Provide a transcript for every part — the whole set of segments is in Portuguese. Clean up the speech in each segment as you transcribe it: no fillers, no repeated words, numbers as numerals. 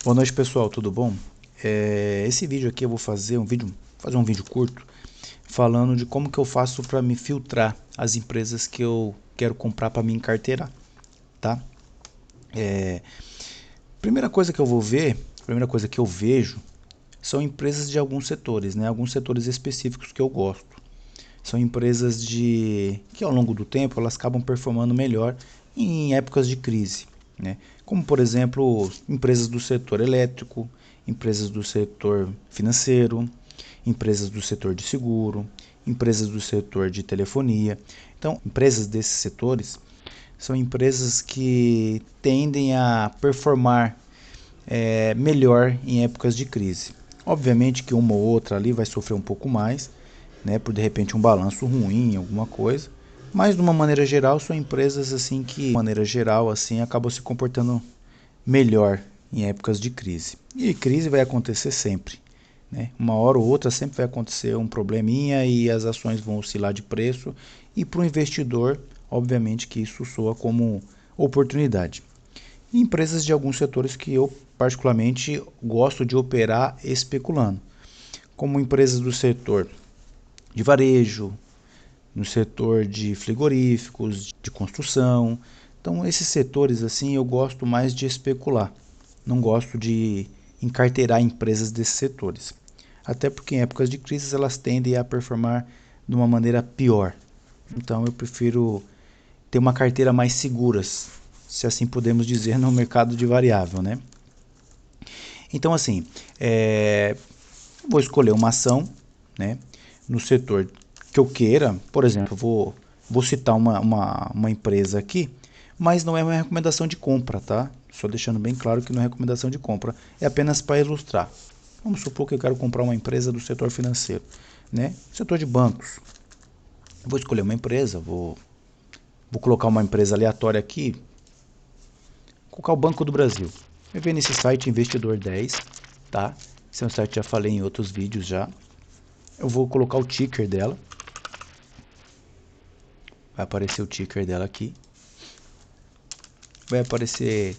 Boa noite, pessoal, tudo bom? Esse vídeo aqui eu vou fazer um vídeo curto falando de como que eu faço para me filtrar as empresas que eu quero comprar para me encarteirar, tá? Primeira coisa que eu vou ver, primeira coisa que eu vejo são empresas de alguns setores, né? Alguns setores específicos que eu gosto. São empresas que ao longo do tempo elas acabam performando melhor em épocas de crise, né? Como por exemplo, empresas do setor elétrico, empresas do setor financeiro, empresas do setor de seguro, empresas do setor de telefonia. Então, empresas desses setores são empresas que tendem a performar melhor em épocas de crise. Obviamente que uma ou outra ali vai sofrer um pouco mais, né, por de repente um balanço ruim, alguma coisa, mas de uma maneira geral são empresas assim que, de maneira geral, assim, acabam se comportando melhor em épocas de crise. E crise vai acontecer sempre, né? Uma hora ou outra sempre vai acontecer um probleminha e as ações vão oscilar de preço, e para o investidor, obviamente que isso soa como oportunidade. E empresas de alguns setores que eu particularmente gosto de operar especulando, como empresas do setor de varejo, no setor de frigoríficos, de construção. Então, esses setores assim eu gosto mais de especular. Não gosto de encarteirar empresas desses setores. Até porque em épocas de crise elas tendem a performar de uma maneira pior. Então, eu prefiro ter uma carteira mais segura, se assim podemos dizer, no mercado de variável, né? Então, assim, vou escolher uma ação, né, no setor que eu queira. Por exemplo, vou citar uma empresa aqui, mas não é uma recomendação de compra, tá? Só deixando bem claro que não é recomendação de compra, é apenas para ilustrar. Vamos supor que eu quero comprar uma empresa do setor financeiro, né? Setor de bancos. Vou escolher uma empresa, vou colocar uma empresa aleatória aqui, vou colocar o Banco do Brasil. Vai ver nesse site Investidor 10, tá? Esse é um site que já falei em outros vídeos já. Eu vou colocar o ticker dela. Vai aparecer o ticker dela aqui. Vai aparecer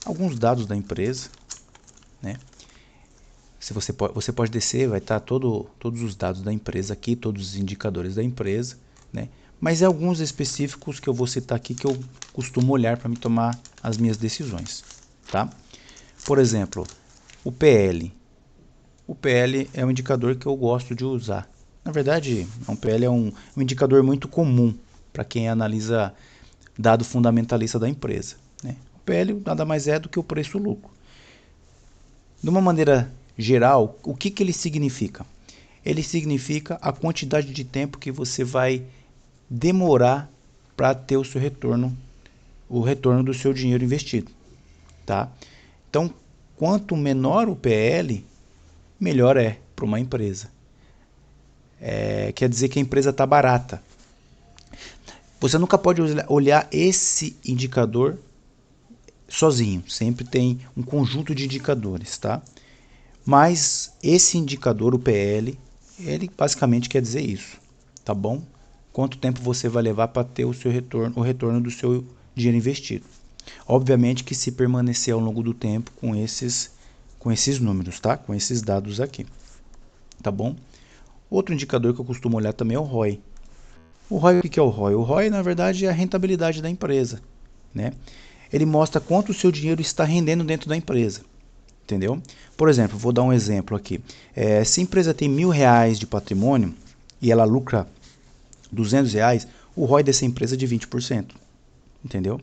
alguns dados da empresa, né? Se você pode descer, vai estar todos os dados da empresa aqui, todos os indicadores da empresa, né? Mas é alguns específicos que eu vou citar aqui que eu costumo olhar para me tomar as minhas decisões, tá? Por exemplo, o PL. O PL é um indicador que eu gosto de usar. Na verdade, o PL é um indicador muito comum para quem analisa dado fundamentalista da empresa, né? O PL nada mais é do que o preço-lucro. De uma maneira geral, o que ele significa? Ele significa a quantidade de tempo que você vai demorar para ter o seu retorno, o retorno do seu dinheiro investido, tá? Então, quanto menor o PL, melhor é para uma empresa. Quer dizer que a empresa está barata. Você nunca pode olhar esse indicador sozinho, sempre tem um conjunto de indicadores, tá? Mas esse indicador, o PL, ele basicamente quer dizer isso, tá bom? Quanto tempo você vai levar para ter o seu retorno, o retorno do seu dinheiro investido. Obviamente que se permanecer ao longo do tempo com esses números, tá? Com esses dados aqui, tá bom? Outro indicador que eu costumo olhar também é o ROI. O ROI, o que é o ROI? O ROI, na verdade, é a rentabilidade da empresa, né? Ele mostra quanto o seu dinheiro está rendendo dentro da empresa, entendeu? Por exemplo, vou dar um exemplo aqui. Se a empresa tem R$ 1.000 de patrimônio e ela lucra R$ 200, o ROI dessa empresa é de 20%, entendeu?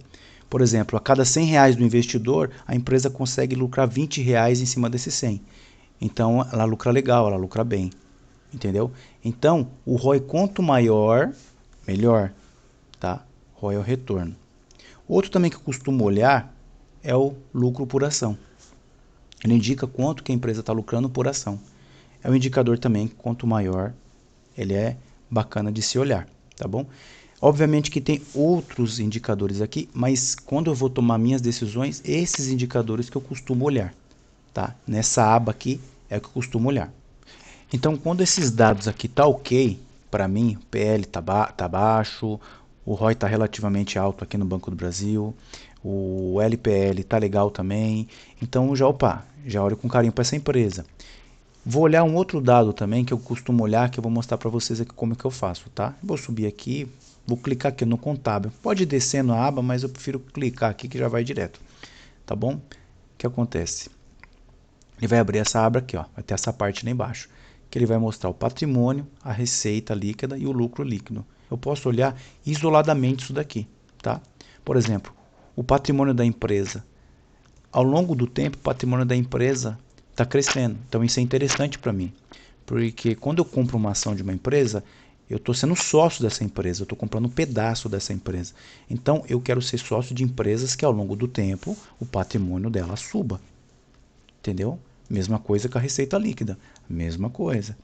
Por exemplo, a cada R$ 100 do investidor, a empresa consegue lucrar R$ 20 em cima desses 100. Então, ela lucra legal, ela lucra bem, entendeu? Então, o ROI quanto maior, melhor, tá? ROI é o retorno. Outro também que eu costumo olhar é o lucro por ação. Ele indica quanto que a empresa está lucrando por ação. É um indicador também, quanto maior, ele é bacana de se olhar, tá bom? Obviamente que tem outros indicadores aqui, mas quando eu vou tomar minhas decisões, esses indicadores que eu costumo olhar, tá? Nessa aba aqui é o que eu costumo olhar. Então, quando esses dados aqui tá ok, para mim, o PL tá baixo, o ROI está relativamente alto aqui no Banco do Brasil, o LPL tá legal também. Então já olho com carinho para essa empresa. Vou olhar um outro dado também que eu costumo olhar, que eu vou mostrar para vocês aqui como que eu faço, tá? Vou subir aqui, vou clicar aqui no contábil. Pode descer na aba, mas eu prefiro clicar aqui que já vai direto, tá bom? O que acontece? Ele vai abrir essa aba aqui, ó, vai ter essa parte lá embaixo, que ele vai mostrar o patrimônio, a receita líquida e o lucro líquido. Eu posso olhar isoladamente isso daqui, tá? Por exemplo, o patrimônio da empresa. Ao longo do tempo, o patrimônio da empresa está crescendo. Então isso é interessante para mim, porque quando eu compro uma ação de uma empresa, eu estou sendo sócio dessa empresa, eu estou comprando um pedaço dessa empresa. Então eu quero ser sócio de empresas que ao longo do tempo o patrimônio dela suba. Entendeu? Mesma coisa com a receita líquida. Mesma coisa.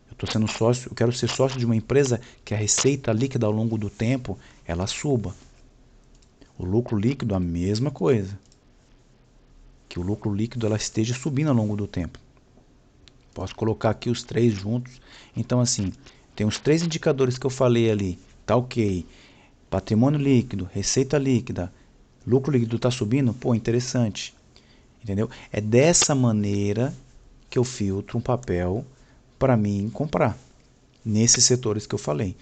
Eu estou sendo sócio, eu quero ser sócio de uma empresa que a receita líquida ao longo do tempo ela suba. O lucro líquido a mesma coisa. Que o lucro líquido ela esteja subindo ao longo do tempo. Posso colocar aqui os três juntos. Então assim, tem os três indicadores que eu falei ali. Tá ok. Patrimônio líquido, receita líquida, lucro líquido está subindo? Pô, interessante. Entendeu? É dessa maneira que eu filtro um papel para mim comprar. Nesses setores que eu falei.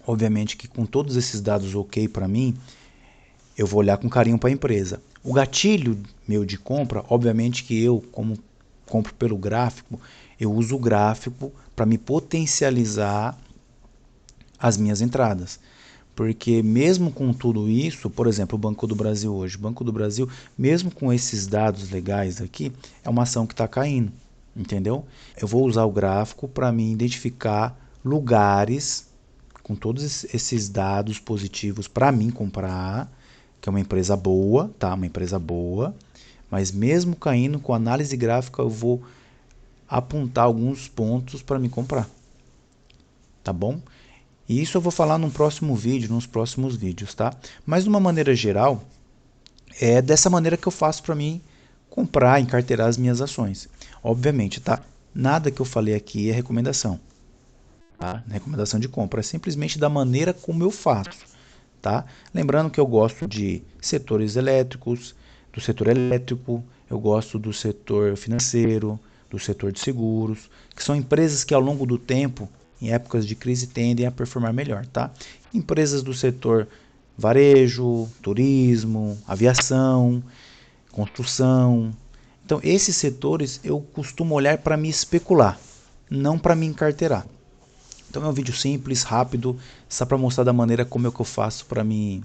Obviamente que com todos esses dados ok para mim, eu vou olhar com carinho para a empresa. O gatilho meu de compra, obviamente que eu, como compro pelo gráfico, eu uso o gráfico para me potencializar as minhas entradas. Porque mesmo com tudo isso, por exemplo, o Banco do Brasil hoje, o Banco do Brasil, mesmo com esses dados legais aqui, é uma ação que está caindo, entendeu? Eu vou usar o gráfico para me identificar lugares com todos esses dados positivos para mim comprar, que é uma empresa boa, tá? Uma empresa boa, mas mesmo caindo com análise gráfica, eu vou apontar alguns pontos para me comprar, tá bom? E isso eu vou falar num próximo vídeo, nos próximos vídeos, tá? Mas de uma maneira geral, é dessa maneira que eu faço para mim comprar, encarteirar as minhas ações. Obviamente, tá? Nada que eu falei aqui é recomendação, tá? Recomendação de compra, é simplesmente da maneira como eu faço, tá? Lembrando que eu gosto de setores elétricos, do setor elétrico, eu gosto do setor financeiro, do setor de seguros, que são empresas que ao longo do tempo, em épocas de crise, tendem a performar melhor, tá? Empresas do setor varejo, turismo, aviação, construção. Então, esses setores eu costumo olhar para me especular, não para me encarteirar. Então é um vídeo simples, rápido, só para mostrar da maneira como é que eu faço para me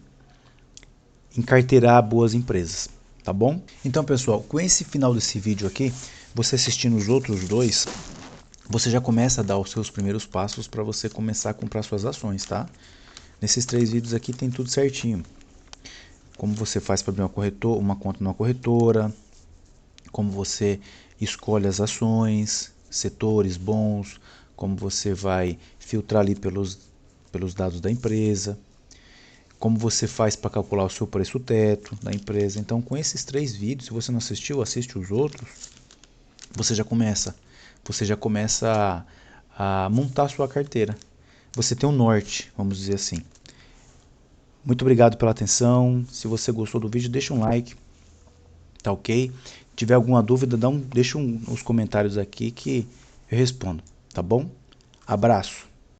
encarteirar boas empresas, tá bom? Então, pessoal, com esse final desse vídeo aqui, você assistindo os outros dois, você já começa a dar os seus primeiros passos para você começar a comprar suas ações, tá? Nesses três vídeos aqui tem tudo certinho. Como você faz para abrir uma conta numa corretora, como você escolhe as ações, setores bons, como você vai filtrar ali pelos dados da empresa, como você faz para calcular o seu preço teto da empresa. Então, com esses três vídeos, se você não assistiu, assiste os outros, você já começa a montar a sua carteira. Você tem um norte, vamos dizer assim. Muito obrigado pela atenção. Se você gostou do vídeo, deixa um like, tá ok? Se tiver alguma dúvida, deixa nos comentários aqui que eu respondo, tá bom? Abraço!